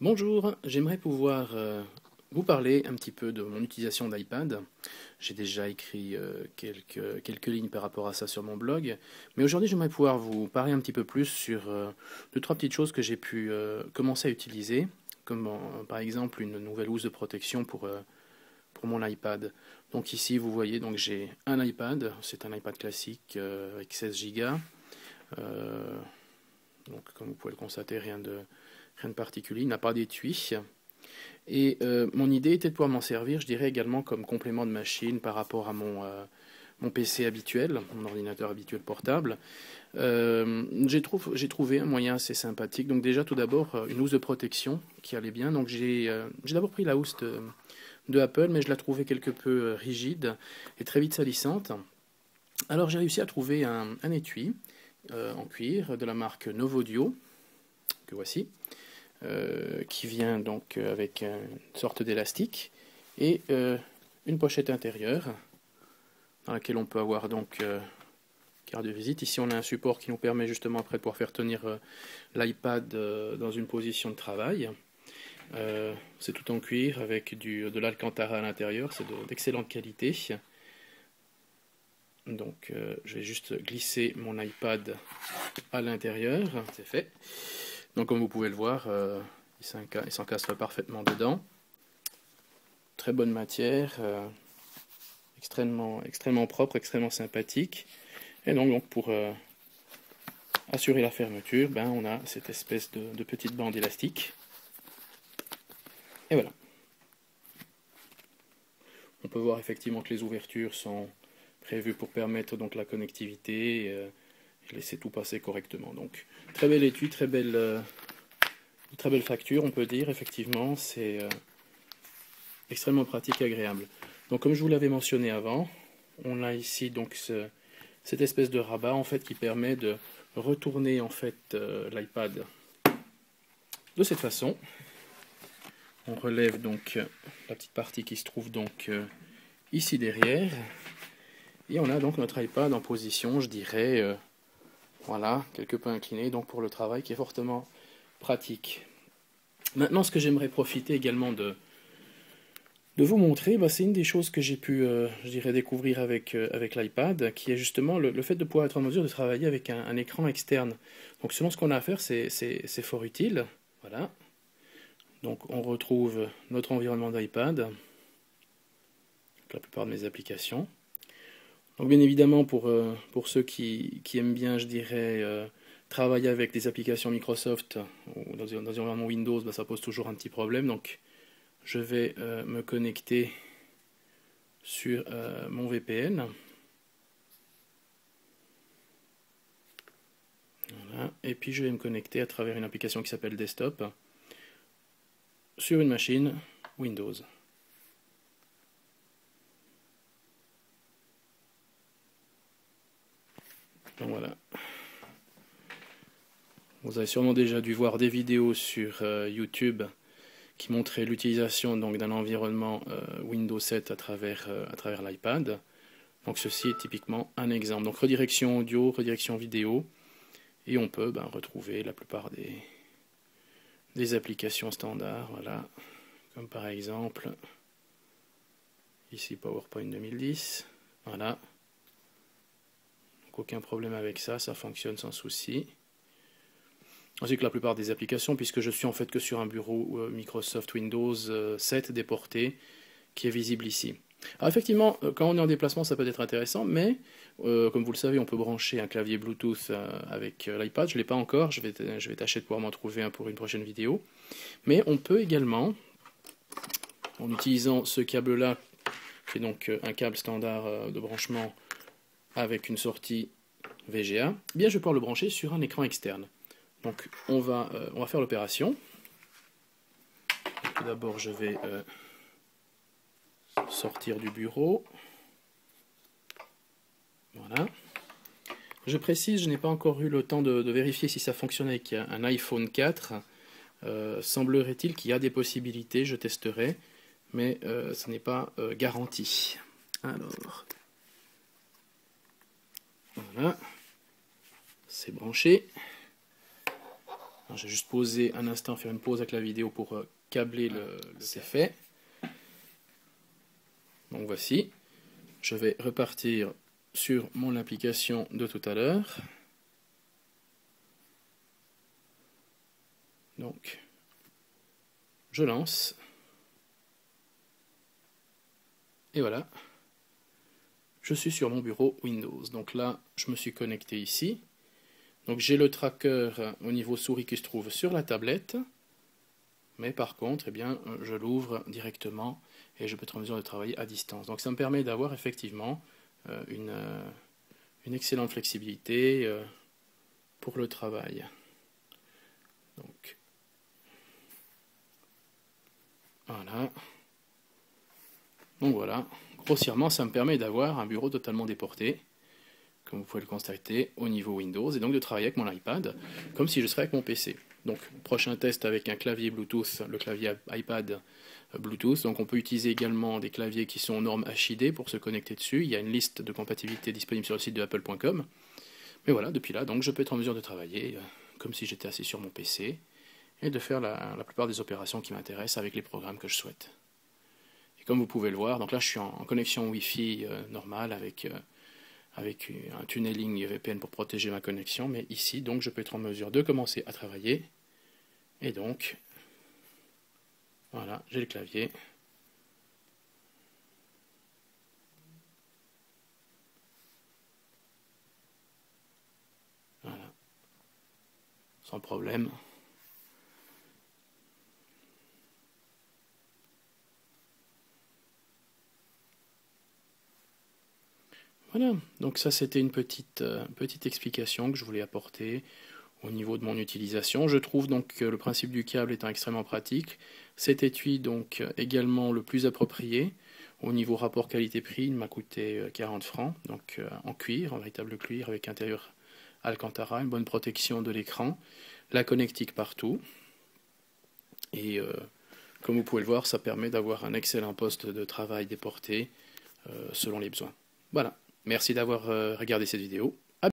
Bonjour, j'aimerais pouvoir vous parler un petit peu de mon utilisation d'iPad. J'ai déjà écrit quelques lignes par rapport à ça sur mon blog, mais aujourd'hui j'aimerais pouvoir vous parler un petit peu plus sur deux, trois petites choses que j'ai pu commencer à utiliser, comme par exemple une nouvelle housse de protection pour mon iPad. Donc ici vous voyez, donc j'ai un iPad, c'est un iPad classique avec 16 Go. Donc comme vous pouvez le constater, rien de particulier, il n'a pas d'étui. Et mon idée était de pouvoir m'en servir, je dirais également comme complément de machine par rapport à mon PC habituel, mon ordinateur habituel portable. J'ai trouvé un moyen assez sympathique. Donc déjà tout d'abord une housse de protection qui allait bien. Donc j'ai d'abord pris la housse de Apple, mais je la trouvais quelque peu rigide et très vite salissante. Alors j'ai réussi à trouver un étui en cuir de la marque Novodio, que voici. Qui vient donc avec une sorte d'élastique et une pochette intérieure dans laquelle on peut avoir donc carte de visite. Ici on a un support qui nous permet justement après de pouvoir faire tenir l'iPad dans une position de travail. C'est tout en cuir avec de l'alcantara à l'intérieur, c'est d'excellente qualité. Donc je vais juste glisser mon iPad à l'intérieur, c'est fait. Donc comme vous pouvez le voir, il s'encastre parfaitement dedans. Très bonne matière, extrêmement propre, extrêmement sympathique. Et donc pour assurer la fermeture, on a cette espèce de petite bande élastique. Et voilà. On peut voir effectivement que les ouvertures sont prévues pour permettre donc la connectivité et laisser tout passer correctement. Donc très bel étui, très belle facture, on peut dire, effectivement, c'est extrêmement pratique et agréable. Donc comme je vous l'avais mentionné avant, on a ici donc cette espèce de rabat en fait qui permet de retourner en fait l'iPad de cette façon. On relève donc la petite partie qui se trouve donc ici derrière et on a donc notre iPad en position, je dirais, voilà, quelque peu incliné, donc pour le travail qui est fortement pratique. Maintenant, ce que j'aimerais profiter également de vous montrer, c'est une des choses que j'ai pu, je dirais, découvrir avec l'iPad, qui est justement le fait de pouvoir être en mesure de travailler avec un écran externe. Donc selon ce qu'on a à faire, c'est fort utile. Voilà. Donc on retrouve notre environnement d'iPad, la plupart de mes applications. Donc bien évidemment, pour ceux qui aiment bien, je dirais, travailler avec des applications Microsoft ou dans un environnement Windows, ça pose toujours un petit problème. Donc je vais me connecter sur mon VPN. Voilà. Et puis je vais me connecter à travers une application qui s'appelle Desktop sur une machine Windows. Donc voilà. Vous avez sûrement déjà dû voir des vidéos sur YouTube qui montraient l'utilisation d'un environnement Windows 7 à travers l'iPad. Donc ceci est typiquement un exemple. Donc redirection audio, redirection vidéo, et on peut retrouver la plupart des applications standards, voilà, comme par exemple ici PowerPoint 2010, voilà. Donc aucun problème avec ça, ça fonctionne sans souci. Ainsi que la plupart des applications, puisque je suis en fait que sur un bureau Microsoft Windows 7 déporté, qui est visible ici. Alors effectivement, quand on est en déplacement, ça peut être intéressant, mais comme vous le savez, on peut brancher un clavier Bluetooth avec l'iPad. Je ne l'ai pas encore, je vais tâcher de pouvoir m'en trouver un pour une prochaine vidéo. Mais on peut également, en utilisant ce câble-là, qui est donc un câble standard de branchement avec une sortie VGA, je vais pouvoir le brancher sur un écran externe. Donc on va faire l'opération. Tout d'abord, je vais sortir du bureau. Voilà. Je précise, je n'ai pas encore eu le temps de vérifier si ça fonctionne avec un iPhone 4. Semblerait-il qu'il y a des possibilités, je testerai, mais ce n'est pas garanti. Alors, voilà, c'est branché. J'ai juste posé un instant, faire une pause avec la vidéo pour câbler c'est fait. Donc voici. Je vais repartir sur mon application de tout à l'heure. Donc, je lance. Et voilà. Je suis sur mon bureau Windows. Donc là, je me suis connecté ici. Donc j'ai le tracker au niveau souris qui se trouve sur la tablette. Mais par contre, eh bien, je l'ouvre directement et je peux être en mesure de travailler à distance. Donc ça me permet d'avoir effectivement une excellente flexibilité pour le travail. Donc voilà. Donc voilà. Grossièrement, ça me permet d'avoir un bureau totalement déporté, comme vous pouvez le constater, au niveau Windows, et donc de travailler avec mon iPad, comme si je serais avec mon PC. Donc, prochain test avec un clavier Bluetooth, le clavier iPad Bluetooth. Donc, on peut utiliser également des claviers qui sont aux normes HID pour se connecter dessus. Il y a une liste de compatibilité disponible sur le site de apple.com. Mais voilà, depuis là, donc je peux être en mesure de travailler comme si j'étais assis sur mon PC et de faire la plupart des opérations qui m'intéressent avec les programmes que je souhaite. Et comme vous pouvez le voir, donc là, je suis en connexion Wi-Fi normale avec un tunneling VPN pour protéger ma connexion, mais ici, donc, je peux être en mesure de commencer à travailler. Et donc, voilà, j'ai le clavier. Voilà, sans problème. Voilà, donc ça c'était une petite explication que je voulais apporter au niveau de mon utilisation. Je trouve donc que le principe du câble étant extrêmement pratique, cet étui donc également le plus approprié. Au niveau rapport qualité-prix, il m'a coûté 40 francs, donc en cuir, en véritable cuir avec intérieur Alcantara, une bonne protection de l'écran, la connectique partout, et comme vous pouvez le voir, ça permet d'avoir un excellent poste de travail déporté selon les besoins. Voilà. Merci d'avoir regardé cette vidéo.